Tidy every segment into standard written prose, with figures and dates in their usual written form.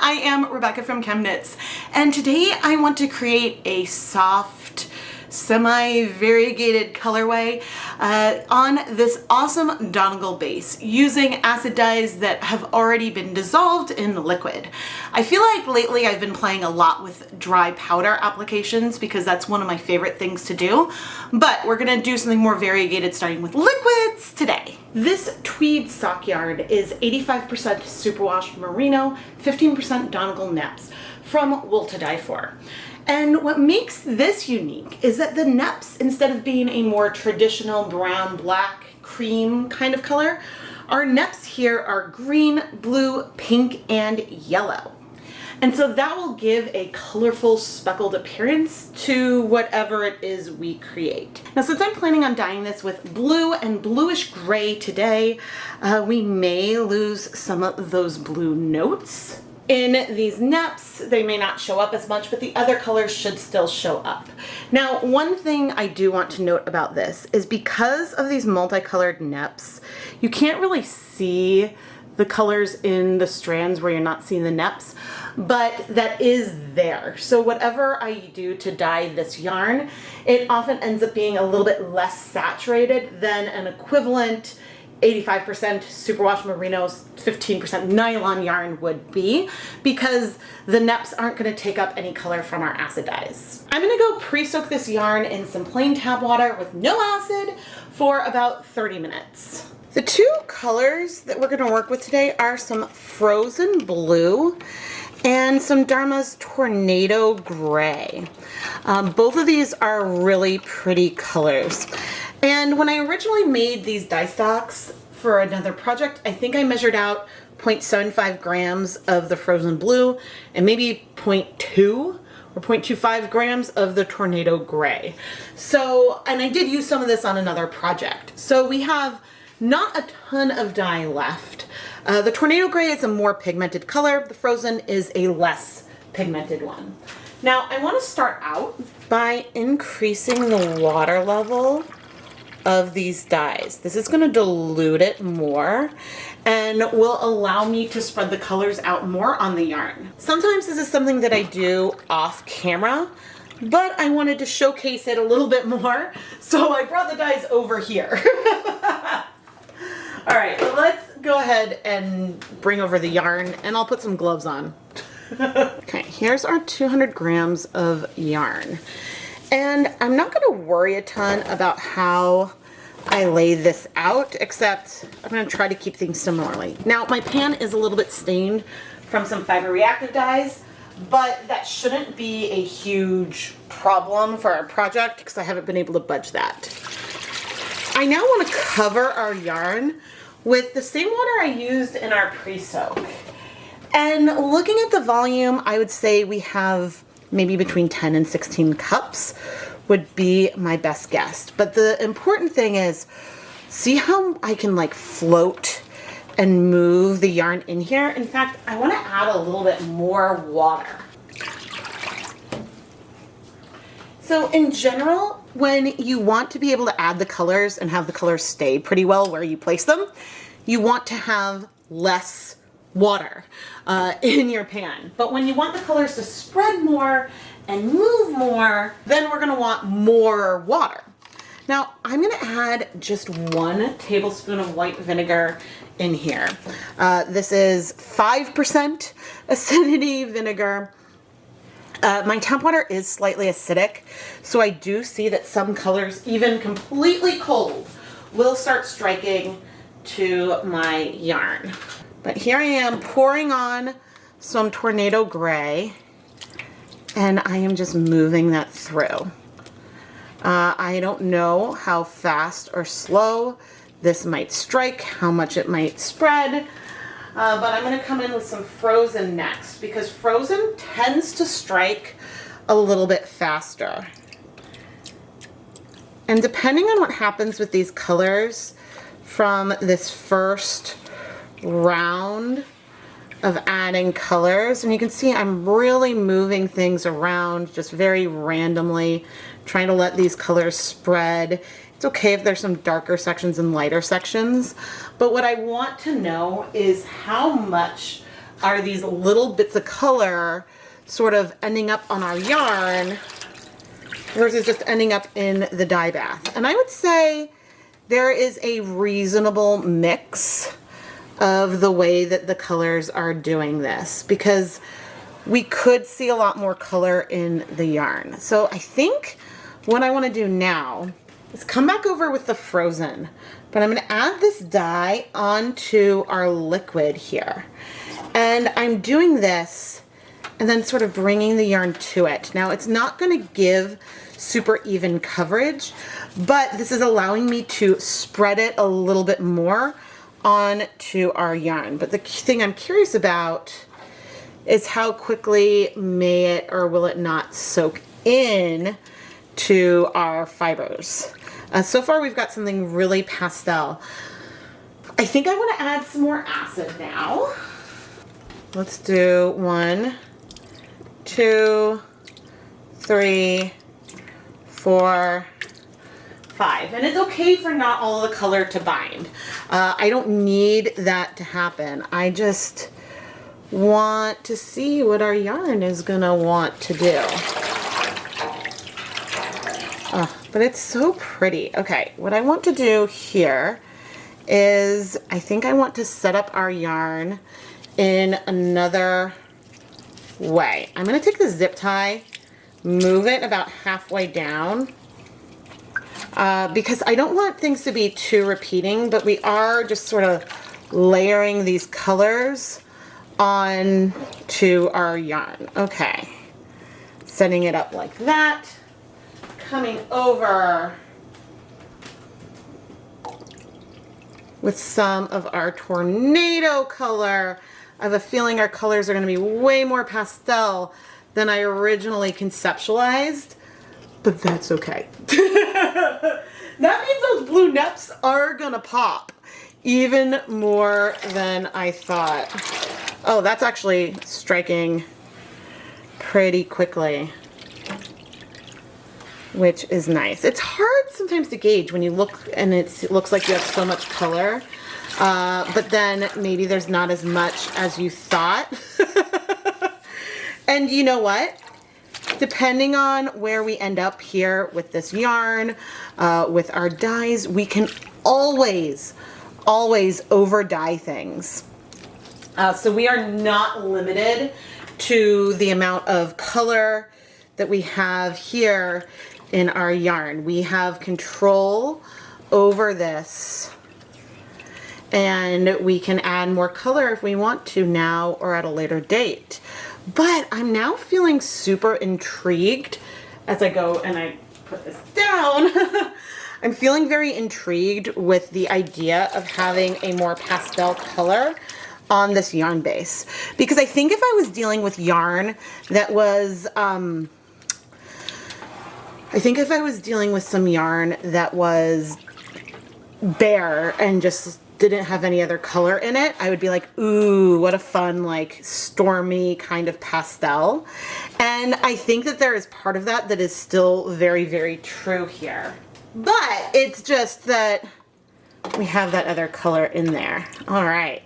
I am Rebecca from ChemKnits, and today I want to create a soft, semi-variegated colorway on this awesome Donegal base using acid dyes that have already been dissolved in liquid. I feel like lately I've been playing a lot with dry powder applications because that's one of my favorite things to do, but we're gonna do something more variegated starting with liquids today. This tweed sock yarn is 85% superwash merino, 15% Donegal neps from Wool to Die For. And what makes this unique is that the neps, instead of being a more traditional brown, black, cream kind of color, our neps here are green, blue, pink, and yellow. And so that will give a colorful speckled appearance to whatever it is we create. Now, since I'm planning on dyeing this with blue and bluish gray today, we may lose some of those blue notes. In these neps, they may not show up as much, but the other colors should still show up. Now, one thing I do want to note about this is because of these multicolored neps, you can't really see the colors in the strands where you're not seeing the neps, but that is there. So whatever I do to dye this yarn, it often ends up being a little bit less saturated than an equivalent 85% superwash merino, 15% nylon yarn would be, because the neps aren't going to take up any color from our acid dyes. I'm going to go pre-soak this yarn in some plain tap water with no acid for about 30 minutes. The two colors that we're going to work with today are some frozen blue and some Dharma's tornado gray. Both of these are really pretty colors. And when I originally made these dye stocks for another project, I think I measured out 0.75 grams of the frozen blue and maybe 0.2 or 0.25 grams of the tornado gray. So, and I did use some of this on another project. So we have not a ton of dye left. The tornado gray is a more pigmented color. The frozen is a less pigmented one. Now I want to start out by increasing the water level of these dyes. This is going to dilute it more and will allow me to spread the colors out more on the yarn. Sometimes this is something that I do off camera, but I wanted to showcase it a little bit more, so I brought the dyes over here. All right, well, let's go ahead and bring over the yarn, and I'll put some gloves on. Okay, here's our 200 grams of yarn. And I'm not going to worry a ton about how I lay this out, except I'm going to try to keep things similarly. Now, my pan is a little bit stained from some fiber reactive dyes, but that shouldn't be a huge problem for our project because I haven't been able to budge that. I now want to cover our yarn with the same water I used in our pre-soak. And looking at the volume, I would say we have maybe between 10 and 16 cups would be my best guess. But the important thing is, see how I can like float and move the yarn in here? In fact, I want to add a little bit more water. So in general, when you want to be able to add the colors and have the colors stay pretty well where you place them, you want to have less water in your pan. But when you want the colors to spread more and move more, then we're going to want more water. Now I'm going to add just 1 tablespoon of white vinegar in here. This is 5% acidity vinegar. My tap water is slightly acidic, so I do see that some colors, even completely cold, will start striking to my yarn. But here I am pouring on some tornado gray, and I am just moving that through. I don't know how fast or slow this might strike, how much it might spread, but I'm going to come in with some frozen next because frozen tends to strike a little bit faster. And depending on what happens with these colors from this first round of adding colors, and you can see I'm really moving things around just very randomly, trying to let these colors spread. It's okay if there's some darker sections and lighter sections, but what I want to know is how much are these little bits of color sort of ending up on our yarn versus just ending up in the dye bath. And I would say there is a reasonable mix of the way that the colors are doing this, because we could see a lot more color in the yarn. So I think what I want to do now is come back over with the Frozen, but I'm going to add this dye onto our liquid here. And I'm doing this and then sort of bringing the yarn to it. Now it's not going to give super even coverage, but this is allowing me to spread it a little bit more onto our yarn. But the thing I'm curious about is how quickly may it or will it not soak in to our fibers. So far we've got something really pastel. I think I want to add some more acid now. Let's do 1, 2, 3, 4, 5. And it's okay for not all the color to bind. I don't need that to happen. I just want to see what our yarn is gonna want to do. But it's so pretty. Okay, what I want to do here is I think I want to set up our yarn in another way. I'm gonna take the zip tie, move it about halfway down, because I don't want things to be too repeating, but we are just sort of layering these colors on to our yarn. Okay, setting it up like that, coming over with some of our tornado color. I have a feeling our colors are going to be way more pastel than I originally conceptualized, but that's okay. That means those blue neps are going to pop even more than I thought. Oh, that's actually striking pretty quickly, which is nice. It's hard sometimes to gauge when you look and it looks like you have so much color, but then maybe there's not as much as you thought. And you know what? Depending on where we end up here with this yarn, with our dyes, we can always over dye things. So we are not limited to the amount of color that we have here in our yarn. We have control over this, and we can add more color if we want to now or at a later date. But I'm now feeling super intrigued as I go and I put this down. I'm feeling very intrigued with the idea of having a more pastel color on this yarn base, because I think if I was dealing with yarn that was I think if I was dealing with some yarn that was bare and just didn't have any other color in it, I would be like, ooh, what a fun, like, stormy kind of pastel. And I think that there is part of that that is still very, very true here. But it's just that we have that other color in there. All right.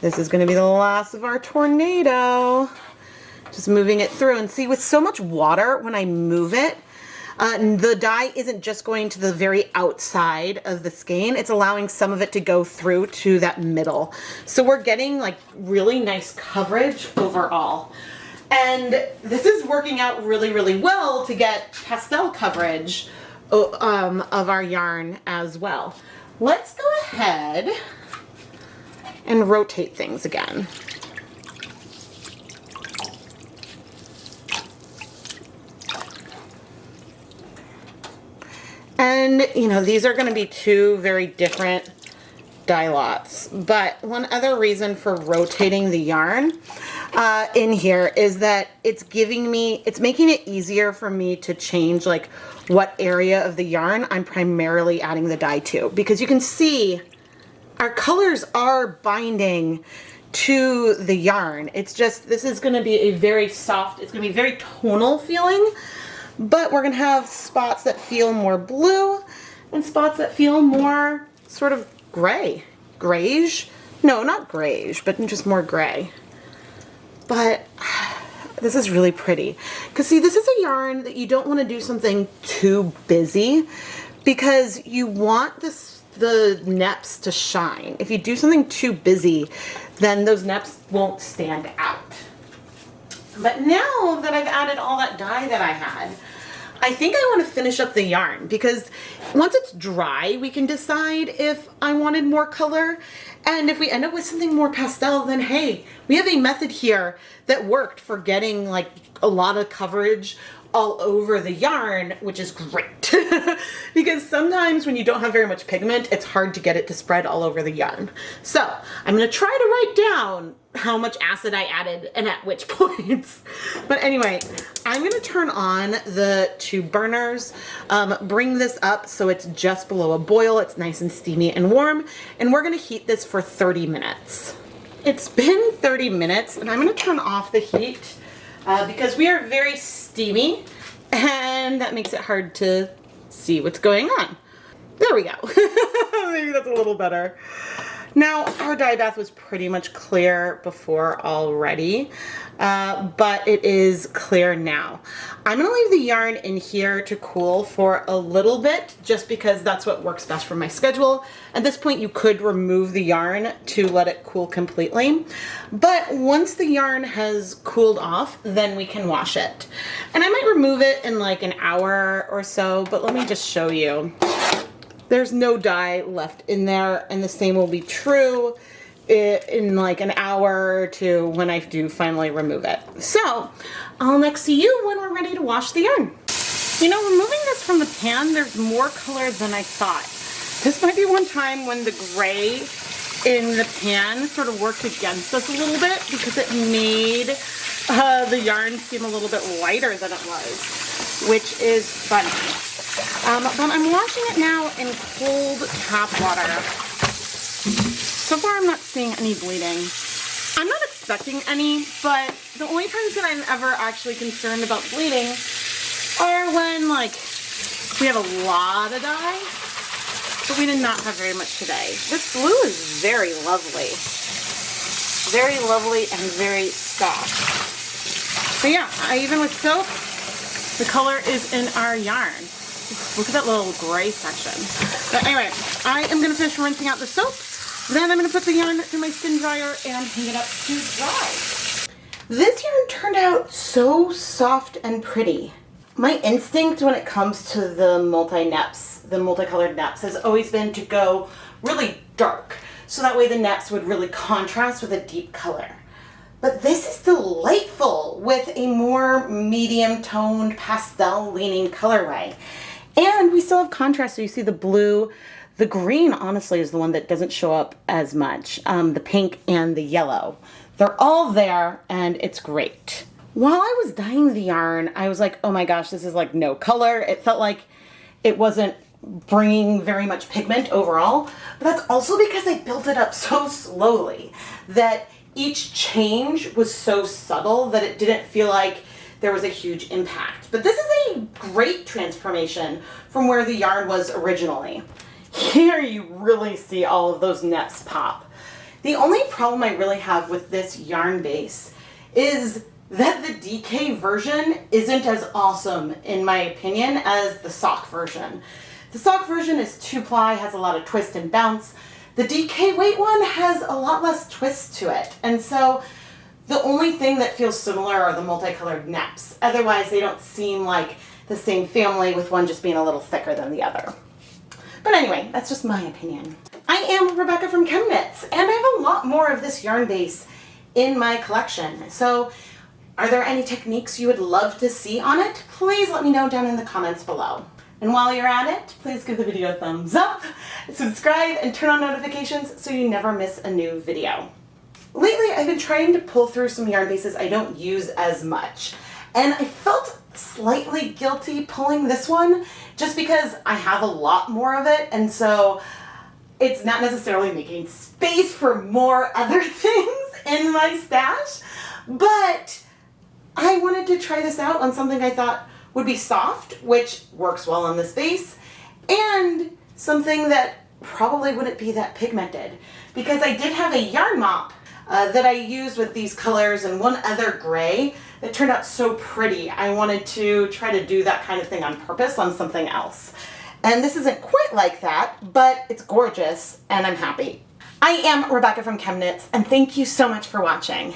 This is going to be the last of our tornado. Just moving it through, and see, with so much water, when I move it, the dye isn't just going to the very outside of the skein, it's allowing some of it to go through to that middle. So we're getting like really nice coverage overall. And this is working out really, really well to get pastel coverage of our yarn as well. Let's go ahead and rotate things again. And, you know, these are going to be two very different dye lots. But one other reason for rotating the yarn in here is that it's making it easier for me to change like what area of the yarn I'm primarily adding the dye to. Because you can see our colors are binding to the yarn. It's just, this is going to be a very soft, it's going to be very tonal feeling. But we're going to have spots that feel more blue and spots that feel more sort of gray. Grayish? No, not grayish, but just more gray. but this is really pretty. Because see, this is a yarn that you don't want to do something too busy because you want the neps to shine. If you do something too busy, then those neps won't stand out. But now that I've added all that dye that I had, I think I want to finish up the yarn because once it's dry, we can decide if I wanted more color. And if we end up with something more pastel, then hey, we have a method here that worked for getting like a lot of coverage all over the yarn, which is great. Because sometimes when you don't have very much pigment, it's hard to get it to spread all over the yarn. So I'm gonna try to write down how much acid I added and at which points. But anyway, I'm gonna turn on the tube burners, bring this up so it's just below a boil, it's nice and steamy and warm, and we're gonna heat this for 30 minutes. It's been 30 minutes and I'm gonna turn off the heat because we are very steamy and that makes it hard to see what's going on. There we go. Maybe that's a little better. Now, our dye bath was pretty much clear before already, but it is clear now. I'm gonna leave the yarn in here to cool for a little bit, just because that's what works best for my schedule. At this point, you could remove the yarn to let it cool completely, but once the yarn has cooled off, then we can wash it. And I might remove it in like an hour or so, but let me just show you. There's no dye left in there, and the same will be true in like an hour or two when I do finally remove it. So I'll next see you when we're ready to wash the yarn. You know, removing this from the pan, there's more color than I thought. This might be one time when the gray in the pan sort of worked against us a little bit because it made the yarn seem a little bit lighter than it was, which is funny. But I'm washing it now in cold tap water. So far I'm not seeing any bleeding. I'm not expecting any, but the only times that I'm ever actually concerned about bleeding are when like we have a lot of dye, but we did not have very much today. This blue is very lovely. Very lovely and very soft. So yeah, even with soap, the color is in our yarn. Look at that little gray section. But anyway, I am going to finish rinsing out the soap. Then I'm going to put the yarn through my spin dryer and hang it up to dry. This yarn turned out so soft and pretty. My instinct when it comes to the multi-neps, the multicolored neps, has always been to go really dark. So that way the neps would really contrast with a deep color. But this is delightful with a more medium toned pastel leaning colorway. And we still have contrast, so you see the blue. The green, honestly, is the one that doesn't show up as much. The pink and the yellow. They're all there, and it's great. While I was dyeing the yarn, I was like, oh my gosh, this is like no color. It felt like it wasn't bringing very much pigment overall. But that's also because I built it up so slowly that each change was so subtle that it didn't feel like there was a huge impact. But this is a great transformation from where the yarn was originally. Here you really see all of those neps pop. The only problem I really have with this yarn base is that the DK version isn't as awesome, in my opinion, as the sock version. The sock version is 2-ply, has a lot of twist and bounce. The DK weight one has a lot less twist to it. And so the only thing that feels similar are the multicolored neps. Otherwise, they don't seem like the same family, with one just being a little thicker than the other. But anyway, that's just my opinion. I am Rebecca from ChemKnits, and I have a lot more of this yarn base in my collection. So are there any techniques you would love to see on it? Please let me know down in the comments below. And while you're at it, please give the video a thumbs up, subscribe, and turn on notifications so you never miss a new video. Lately, I've been trying to pull through some yarn bases I don't use as much, and I felt slightly guilty pulling this one just because I have a lot more of it, and so it's not necessarily making space for more other things in my stash, but I wanted to try this out on something I thought would be soft, which works well on this base, and something that probably wouldn't be that pigmented, because I did have a yarn mop that I used with these colors and one other gray that turned out so pretty. I wanted to try to do that kind of thing on purpose on something else. And this isn't quite like that, but it's gorgeous and I'm happy. I am Rebecca from ChemKnits, and thank you so much for watching.